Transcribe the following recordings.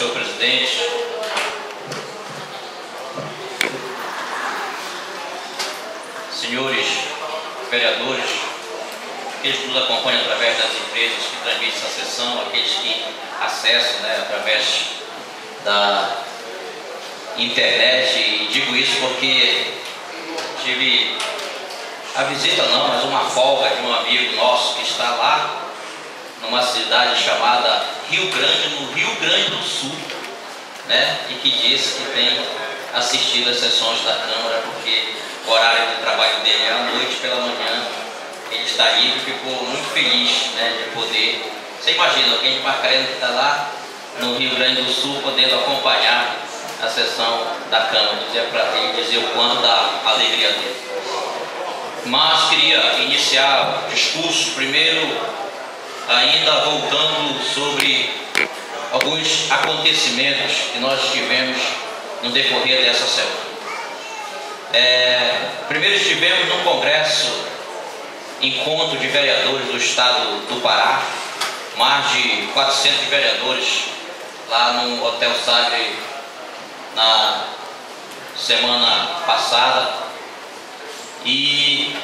senhor presidente, senhores vereadores, aqueles que nos acompanham através das empresas que transmitem essa sessão, aqueles que acessam, através da internet, e digo isso porque tive a visita não, mas uma folga de um amigo nosso que está lá numa cidade chamada Rio Grande, no Rio Grande do Sul, e que disse que tem assistido às sessões da Câmara, porque o horário de trabalho dele é à noite, pela manhã ele está livre e ficou muito feliz de poder. Você imagina alguém de Macarena que está lá no Rio Grande do Sul podendo acompanhar a sessão da Câmara, para ele dizer o quanto da alegria dele. Mas queria iniciar o discurso primeiro ainda voltando sobre alguns acontecimentos que nós tivemos no decorrer dessa semana. Primeiro estivemos no Congresso, encontro de vereadores do estado do Pará, mais de 400 vereadores lá no Hotel Sagre na semana passada, e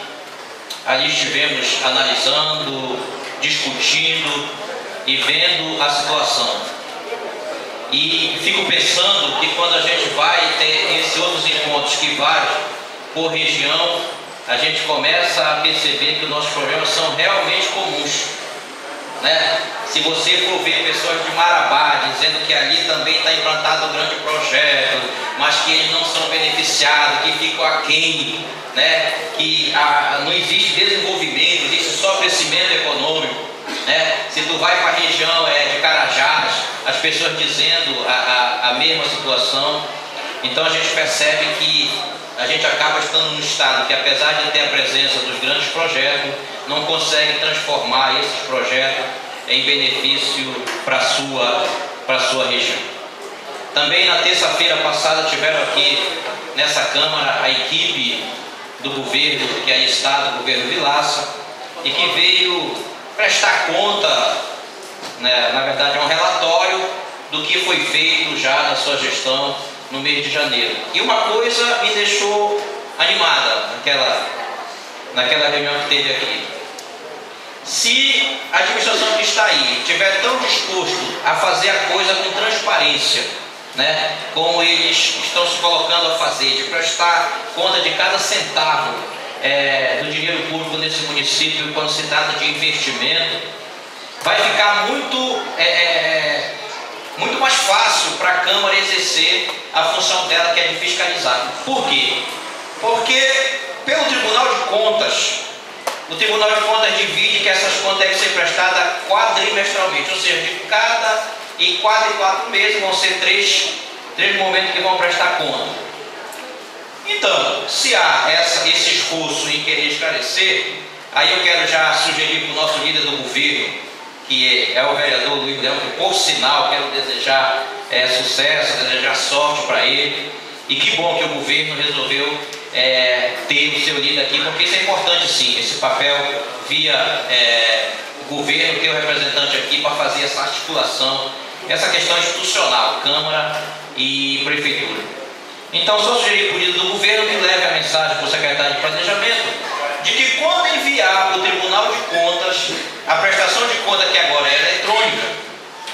ali estivemos analisando, discutindo e vendo a situação. E fico pensando que quando a gente vai ter esses outros encontros que vai por região, a gente começa a perceber que os nossos problemas são realmente comuns. Se você for ver pessoas de Marabá dizendo que ali também está implantado um grande projeto, mas que eles não são beneficiados, que ficam aquém, que não existe desenvolvimento, existe só crescimento econômico. Se tu vai para a região de Carajás, as pessoas dizendo a mesma situação. Então a gente percebe que a gente acaba estando num estado que, apesar de ter a presença dos grandes projetos, não consegue transformar esses projetos em benefício para a sua região. Também na terça-feira passada tiveram aqui nessa Câmara a equipe do governo, que aí está, do governo Vilaça, e que veio prestar conta, na verdade é um relatório do que foi feito já na sua gestão no mês de janeiro. E uma coisa me deixou animada naquela reunião que teve aqui. Se a administração que está aí estiver tão disposto a fazer a coisa com transparência, como eles estão se colocando a fazer, de prestar conta de cada centavo do dinheiro público nesse município, quando se trata de investimento, vai ficar muito mais fácil para a Câmara exercer a função dela, que é de fiscalizar. Por quê? Porque pelo Tribunal de Contas, o Tribunal de Contas divide que essas contas devem ser prestadas quadrimestralmente, ou seja, de cada e 4 meses vão ser três momentos que vão prestar conta. Então, se há esse esforço em querer esclarecer, aí eu quero já sugerir para o nosso líder do governo, que é o vereador Luiz Leão, que por sinal quero desejar sucesso, desejar sorte para ele, e que bom que o governo resolveu ter o seu líder aqui, porque isso é importante sim, esse papel via o governo, ter o representante aqui para fazer essa articulação, essa questão institucional, Câmara e Prefeitura. Então, só sugerir para o líder do governo que leve a mensagem para o secretário de Planejamento, de que quando enviar para o Tribunal de Contas a prestação de conta, que agora é eletrônica,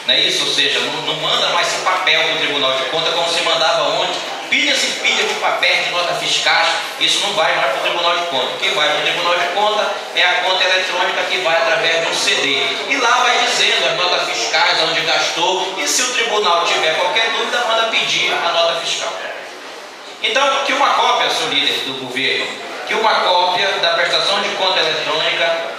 não é isso? Ou seja, não manda mais esse papel para o Tribunal de Contas como se mandava ontem, pilha-se pilha de papel de nota fiscais, isso não vai mais para o Tribunal de Contas. O que vai para o Tribunal de Contas é a conta eletrônica, que vai através de um CD. E lá vai dizendo as notas fiscais, onde gastou, e se o tribunal tiver qualquer dúvida, manda pedir a nota fiscal. Então, que uma cópia, senhor líder do governo, que uma cópia da prestação de conta eletrônica,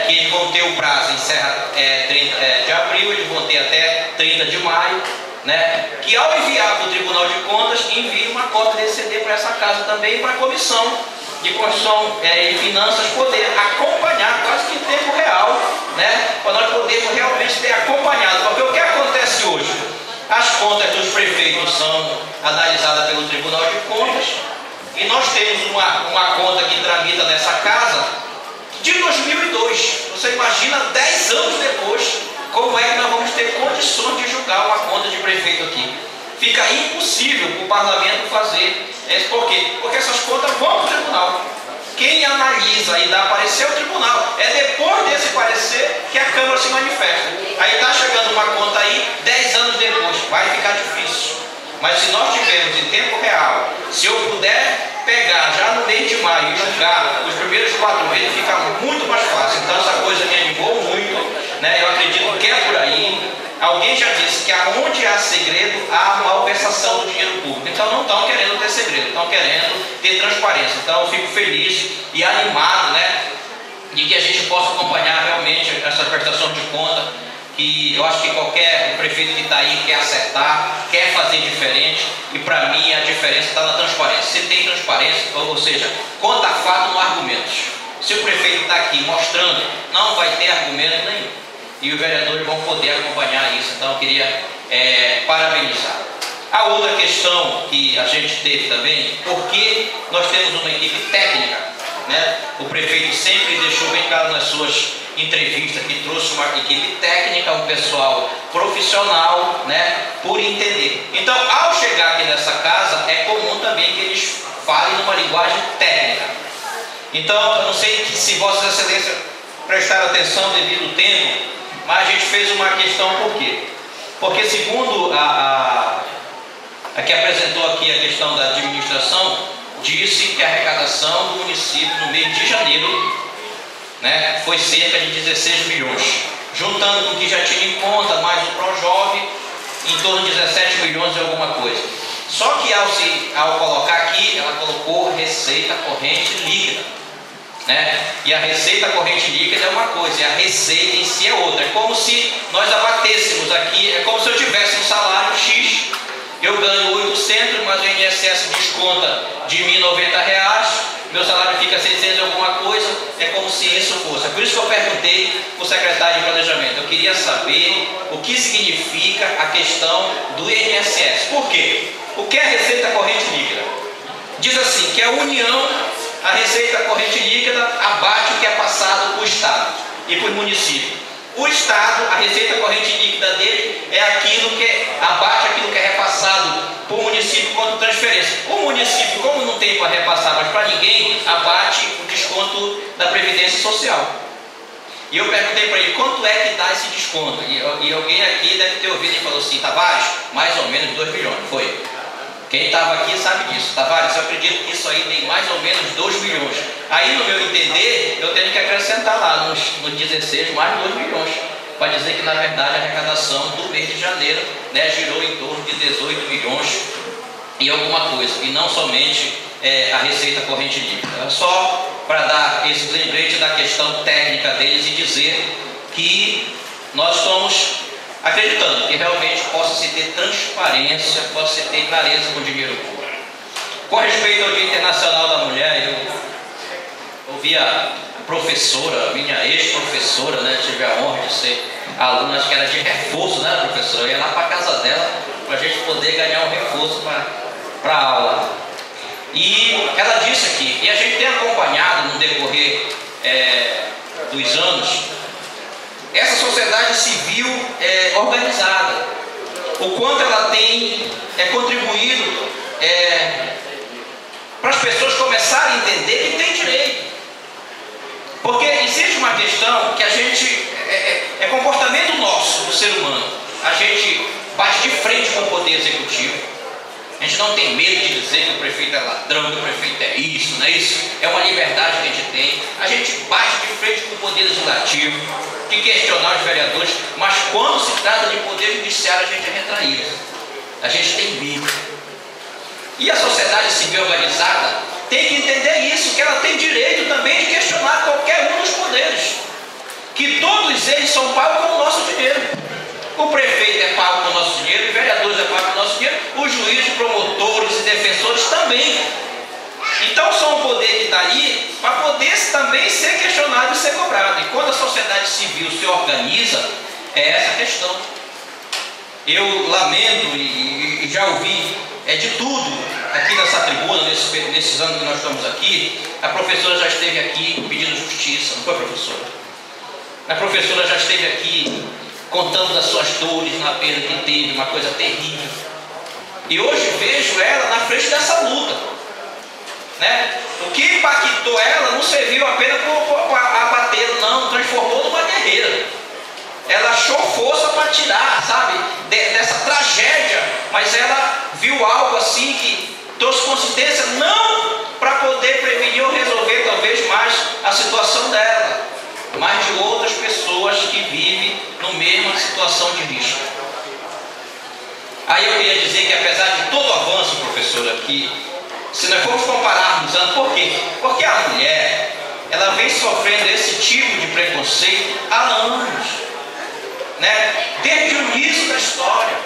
que eles vão ter o prazo, encerra 30 de abril, eles vão ter até 30 de maio, que ao enviar para o Tribunal de Contas, envie uma cópia desse CD para essa casa também, para a Comissão de Constituição e Finanças poder acompanhar quase que em tempo real, para nós podermos realmente ter acompanhado. Porque o que acontece hoje? As contas dos prefeitos são analisadas pelo Tribunal de Contas, e nós temos uma conta que tramita nessa casa de 2002. Você imagina 10 anos depois como é que nós vamos ter condições de julgar uma conta de prefeito aqui? Fica impossível para o parlamento fazer. Por quê? Porque essas contas vão para o tribunal. Quem analisa e dá parecer é o tribunal. É depois desse parecer que a Câmara se manifesta. Aí está chegando uma conta aí, 10 anos depois. Vai ficar difícil. Mas se nós tivermos em tempo real, se eu puder pegar já no mês de maio e julgar os primeiros 4 meses, fica muito mais fácil. Então essa coisa me animou muito, né? Eu acredito que é por aí. Alguém já disse que aonde há segredo, há malversação do dinheiro público. Então não estão querendo ter segredo, estão querendo ter transparência. Então eu fico feliz e animado, né, de que a gente possa acompanhar realmente essa prestação de conta, que eu acho que qualquer prefeito que está aí quer acertar, quer fazer diferente, e para mim a diferença está na transparência. Se tem transparência, ou seja, conta fato no argumentos. Se o prefeito está aqui mostrando, não vai ter argumento nenhum. E os vereadores vão poder acompanhar isso. Então eu queria parabenizar. A outra questão que a gente teve também, porque nós temos uma equipe técnica, né? O prefeito sempre deixou bem claro nas suas entrevistas que trouxe uma equipe técnica, um pessoal profissional, né? Por entender. Então, ao chegar aqui nessa casa, é comum também que eles falem numa linguagem técnica. Então, eu não sei se Vossa Excelência prestaram atenção devido ao tempo, mas a gente fez uma questão por quê? Porque segundo a que apresentou aqui a questão da administração, disse que a arrecadação do município no mês de janeiro, né, foi cerca de 16 milhões. Juntando com o que já tinha em conta, mais o Projove, em torno de 17 milhões e alguma coisa. Só que ao colocar aqui, ela colocou receita corrente líquida. Né? E a receita corrente líquida é uma coisa, e a receita em si é outra. É como se nós abatêssemos aqui, é como se eu tivesse um salário X, eu ganho 800, mas o INSS desconta de R$ 1.090, meu salário fica 600 e alguma coisa, é como se isso fosse. É por isso que eu perguntei para o secretário de Planejamento, eu queria saber o que significa a questão do INSS. Por quê? O que é a receita corrente líquida? Diz assim, que a União, a receita corrente líquida abate o que é passado para o Estado e para o município. O Estado, a receita corrente líquida dele é aquilo que abate aquilo que é repassado para o município quanto transferência. O município, como não tem para repassar mais para ninguém, abate o desconto da Previdência Social. E eu perguntei para ele, quanto é que dá esse desconto? E alguém aqui deve ter ouvido e falou assim, Tavares, mais ou menos 2 milhões, foi? Quem estava aqui sabe disso. Tavares, eu acredito que isso aí tem mais ou menos 2 milhões. Aí, no meu entender, eu tenho que acrescentar lá nos 16 mais 2 milhões. Para dizer que, na verdade, a arrecadação do mês de janeiro, né, girou em torno de 18 milhões e alguma coisa. E não somente a receita corrente líquida. Só para dar esse lembrete da questão técnica deles e dizer que nós estamos acreditando que realmente possa se ter transparência, possa se ter clareza com o dinheiro público. Com respeito ao Dia Internacional da Mulher, eu ouvi a professora, minha ex-professora, né, tive a honra de ser aluna, acho que era de reforço, né, professora? Eu ia lá para a casa dela para a gente poder ganhar um reforço para a aula. E ela disse aqui, e a gente tem acompanhado no decorrer dos anos, essa sociedade civil organizada, o quanto ela tem contribuído para as pessoas começarem a entender que tem direito. Porque existe uma questão que a gente, é comportamento nosso, do ser humano. A gente bate de frente com o poder executivo. A gente não tem medo de dizer que o prefeito é ladrão, que o prefeito é isso, não é isso? É uma liberdade que a gente tem. A gente bate de frente com o poder legislativo, de questionar os vereadores, mas quando se trata de poder judiciário, a gente é retraído. A gente tem medo. E a sociedade civil organizada tem que entender isso, que ela tem direito também de questionar qualquer um dos poderes. Que todos eles são pagos com o nosso dinheiro. O prefeito é pago com o nosso dinheiro, os vereadores é pago com o nosso dinheiro, os juízes, promotores e defensores também. Então são um poder que está ali para poder também ser questionado e ser cobrado. E quando a sociedade civil se organiza, é essa questão. Eu lamento e já ouvi de tudo aqui nessa tribuna, nesses anos que nós estamos aqui. A professora já esteve aqui pedindo justiça, não foi, professora? A professora já esteve aqui contando das suas dores na perda que teve, uma coisa terrível. E hoje vejo ela na frente dessa luta, né? O que impactou ela não serviu apenas para abater, não, transformou numa guerreira. Ela achou força para tirar, sabe, dessa tragédia, mas ela viu algo assim que trouxe consistência, não para poder prevenir ou resolver talvez mais a situação dela, mas de outras pessoas que vivem na mesma situação de risco. Aí eu queria dizer que apesar de todo o avanço, professor, aqui, se nós formos compararmos anos, por quê? Porque a mulher, ela vem sofrendo esse tipo de preconceito há anos, né? Desde o início da história.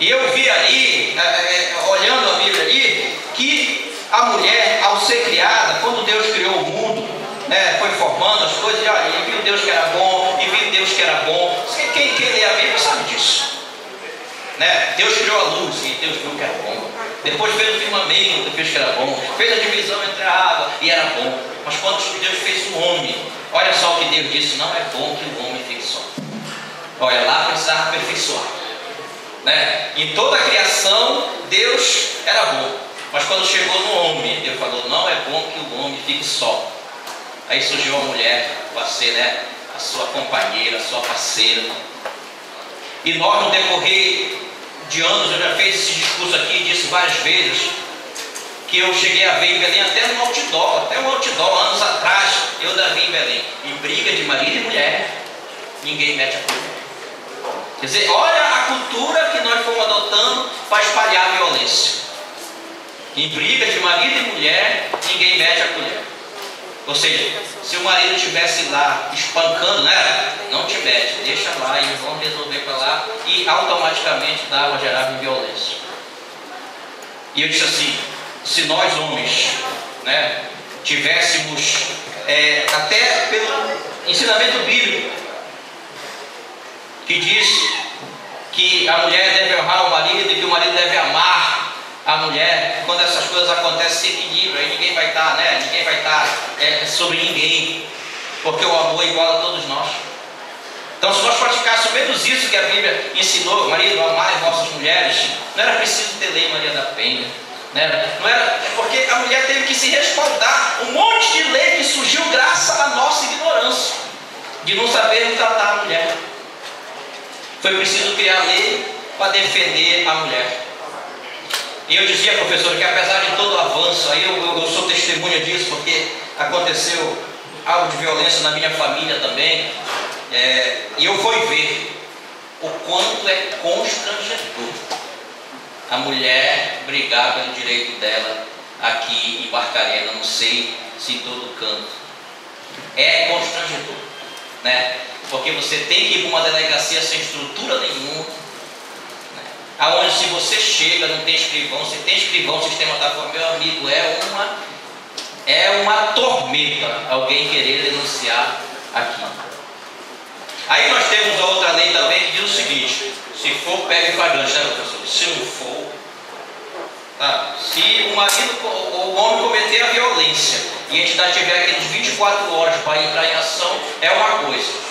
E eu vi ali, olhando a Bíblia ali, que a mulher, ao ser criada, quando Deus criou o mundo, né, foi formando as coisas, e olha, e viu Deus que era bom, e viu Deus que era bom. Quem lê a Bíblia sabe disso, né? Deus criou a luz e Deus viu que era bom. Depois fez o firmamento, fez que era bom. Fez a divisão entre a água e era bom. Mas quando Deus fez o homem, olha só o que Deus disse: não é bom que o homem fique só. Olha, lá precisava aperfeiçoar, né? Em toda a criação Deus era bom, mas quando chegou no homem, Deus falou: não é bom que o homem fique só. Aí surgiu a mulher para ser, né, a sua companheira, a sua parceira. E nós, no decorrer de anos, eu já fiz esse discurso aqui e disse várias vezes que eu cheguei a ver em Belém até um outdoor, anos atrás, eu Davi em Belém, em briga de marido e mulher, ninguém mete a colher. Quer dizer, olha a cultura que nós fomos adotando para espalhar a violência. Em briga de marido e mulher, ninguém mete a colher. Ou seja, se o marido estivesse lá espancando, né? Não te mete, deixa lá, eles vão resolver para lá, e automaticamente gerava violência. E eu disse assim: se nós homens, né, tivéssemos, até pelo ensinamento bíblico, que diz que a mulher deve honrar o marido e que o marido deve amar a mulher, quando essas coisas acontecem, se equilibra, aí ninguém vai estar, né? Ninguém vai estar sobre ninguém, porque o amor iguala a todos nós. Então, se nós praticássemos menos isso que a Bíblia ensinou, marido, amar as vossas mulheres, não era preciso ter lei Maria da Penha, né? Não era, porque a mulher teve que se respaldar um monte de lei que surgiu graças à nossa ignorância, de não saber tratar a mulher. Foi preciso criar lei para defender a mulher. E eu dizia, professor, que apesar de todo o avanço, aí eu sou testemunha disso, porque aconteceu algo de violência na minha família também, e eu fui ver o quanto é constrangedor a mulher brigar pelo direito dela aqui em Barcarena, não sei se em todo canto. É constrangedor, né? Porque você tem que ir para uma delegacia sem estrutura nenhuma, aonde se você chega não tem escrivão, se tem escrivão, o sistema está falando, meu amigo, é uma tormenta alguém querer denunciar aqui. Aí nós temos a outra lei também que diz o seguinte: se for, pega flagrante, né, professor? Se não for, tá? Se o marido ou o homem cometer a violência e a entidade tiver aqueles 24 horas para entrar em ação, é uma coisa.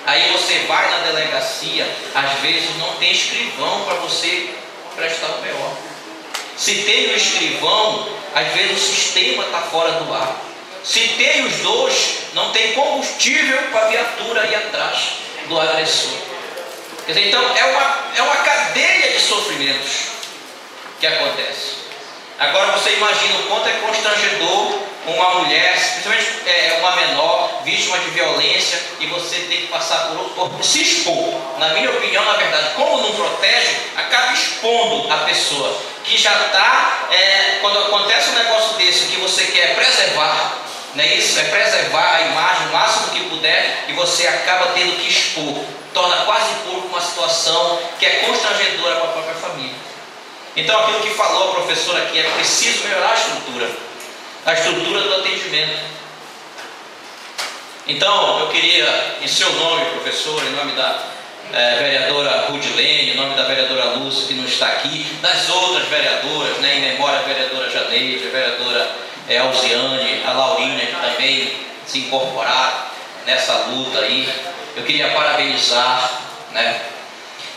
Aí você vai na delegacia, às vezes não tem escrivão para você prestar o BO. Se tem o escrivão, às vezes o sistema está fora do ar. Se tem os dois, não tem combustível para a viatura ir atrás do agressor. Quer dizer, então é uma cadeia de sofrimentos que acontece. Agora você imagina o quanto é constrangedor uma mulher, principalmente uma menor, vítima de violência, e você tem que passar por se expor. Na minha opinião, na verdade, como não protege, acaba expondo a pessoa que já está, quando acontece um negócio desse que você quer preservar, não é isso? É preservar a imagem o máximo que puder, e você acaba tendo que expor, torna quase público uma situação que é constrangedora para a própria família. Então, aquilo que falou a professora aqui, é preciso melhorar a estrutura do atendimento. Então, eu queria, em seu nome, professor, em nome da vereadora Rudilene, em nome da vereadora Lúcia, que não está aqui, das outras vereadoras, né, em memória a vereadora Janeide, a vereadora Alziane, a Laurinha, que também se incorporaram nessa luta aí, eu queria parabenizar, né?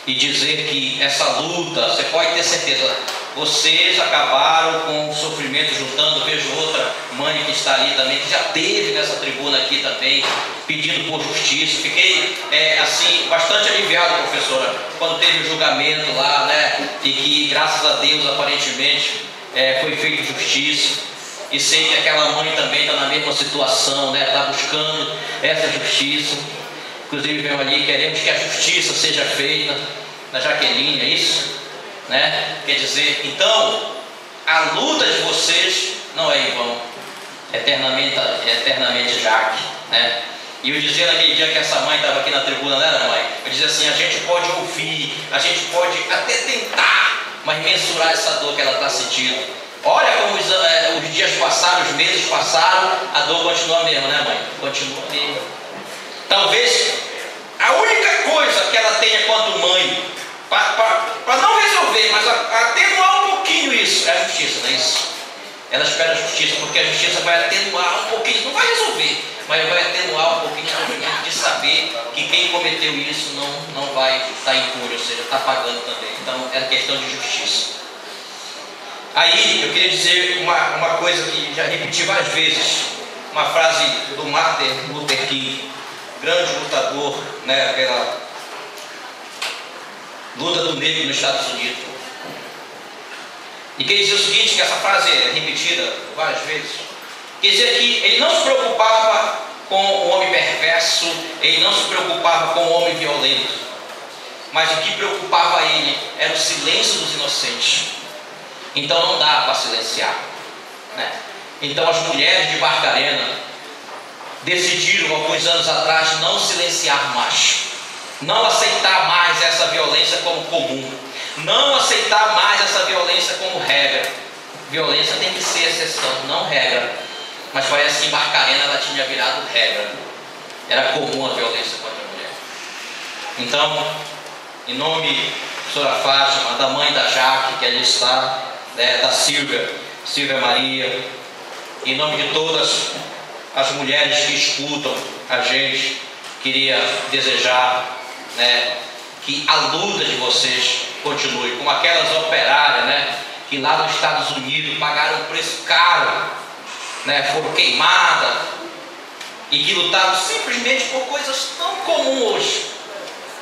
E dizer que essa luta, você pode ter certeza, vocês acabaram com o sofrimento juntando. Vejo outra mãe que está ali também, que já teve nessa tribuna aqui também, pedindo por justiça. Fiquei assim, bastante aliviado, professora, quando teve o julgamento lá, né? E que, graças a Deus, aparentemente, foi feita justiça. E sei que aquela mãe também está na mesma situação, né? Está buscando essa justiça. Inclusive, vem ali, queremos que a justiça seja feita na Jaqueline, é isso? Né? Quer dizer, então, a luta de vocês não é em vão, eternamente Jaque, né? E eu dizia naquele dia que essa mãe estava aqui na tribuna, não era, mãe? Eu dizia assim, a gente pode ouvir, a gente pode até tentar, mas mensurar essa dor que ela está sentindo. Olha como os dias passaram, os meses passaram, a dor continua mesmo, né, mãe? Continua mesmo. Talvez a única coisa que ela tenha quanto mãe, para não resolver, mas atenuar um pouquinho isso, é a justiça, não é isso? Ela espera a justiça, porque a justiça vai atenuar um pouquinho, não vai resolver, mas vai atenuar um pouquinho o sofrimento de saber que quem cometeu isso não vai estar impune, ou seja, está pagando também. Então é questão de justiça. Aí eu queria dizer uma coisa que já repeti várias vezes, uma frase do Martin Luther King, grande lutador, né, pela luta do negro nos Estados Unidos. E quer dizer o seguinte, que essa frase é repetida várias vezes, quer dizer que ele não se preocupava com o homem perverso, ele não se preocupava com o homem violento, mas o que preocupava ele era o silêncio dos inocentes. Então não dá para silenciar, né? Então as mulheres de Barcarena decidiram alguns anos atrás não silenciar mais, não aceitar mais essa violência como comum, não aceitar mais essa violência como regra. Violência tem que ser exceção, não regra. Mas parece que em Barcarena ela tinha virado regra, era comum a violência contra a mulher. Então, em nome da professora Fátima, da mãe da Jaque, que ali está, da Silvia Maria, em nome de todas as mulheres que escutam a gente, queria desejar, né, que a luta de vocês continue, como aquelas operárias, né, que lá nos Estados Unidos pagaram um preço caro, né, foram queimadas e que lutaram simplesmente por coisas tão comuns hoje.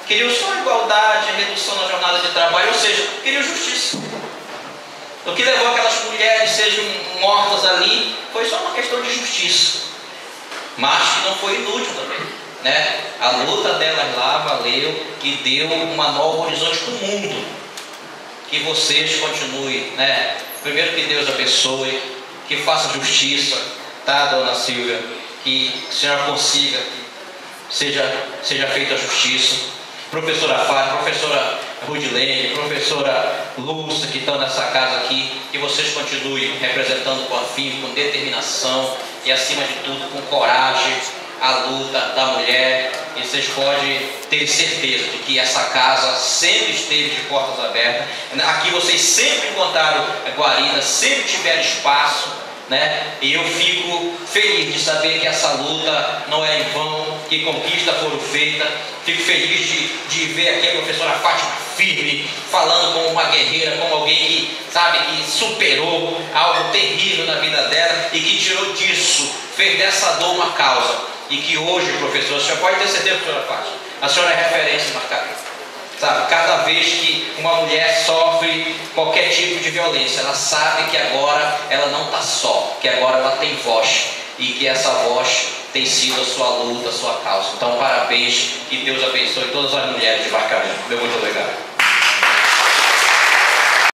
Queriam só igualdade, redução na jornada de trabalho, ou seja, queriam justiça. O que levou aquelas mulheres sejam mortas ali foi só uma questão de justiça, mas que não foi inútil também, né? A luta delas lá valeu e deu uma nova horizonte para o mundo. Que vocês continuem, né? Primeiro, que Deus abençoe, que faça justiça, tá, dona Silvia? Que a senhora consiga que seja feita a justiça. Professora Fátima, professora Rudilene, professora Lúcia, que estão nessa casa aqui, que vocês continuem representando com afinco, com determinação e, acima de tudo, com coragem a luta da mulher. E vocês podem ter certeza de que essa casa sempre esteve de portas abertas. Aqui vocês sempre encontraram guarida, sempre tiveram espaço, né? E eu fico feliz de saber que essa luta não é em vão, que conquistas foram feitas. Fico feliz de ver aqui a professora Fátima firme, falando como uma guerreira, como alguém que, sabe, que superou algo terrível na vida dela e que tirou disso, fez dessa dor uma causa. E que hoje, professor, a senhora pode ter certeza, professora Fátima, a senhora é referência em Barcarena. Sabe, cada vez que uma mulher sofre qualquer tipo de violência, ela sabe que agora ela não está só, que agora ela tem voz, e que essa voz tem sido a sua luta, a sua causa. Então, parabéns e Deus abençoe todas as mulheres de Barcarena. Meu muito obrigado.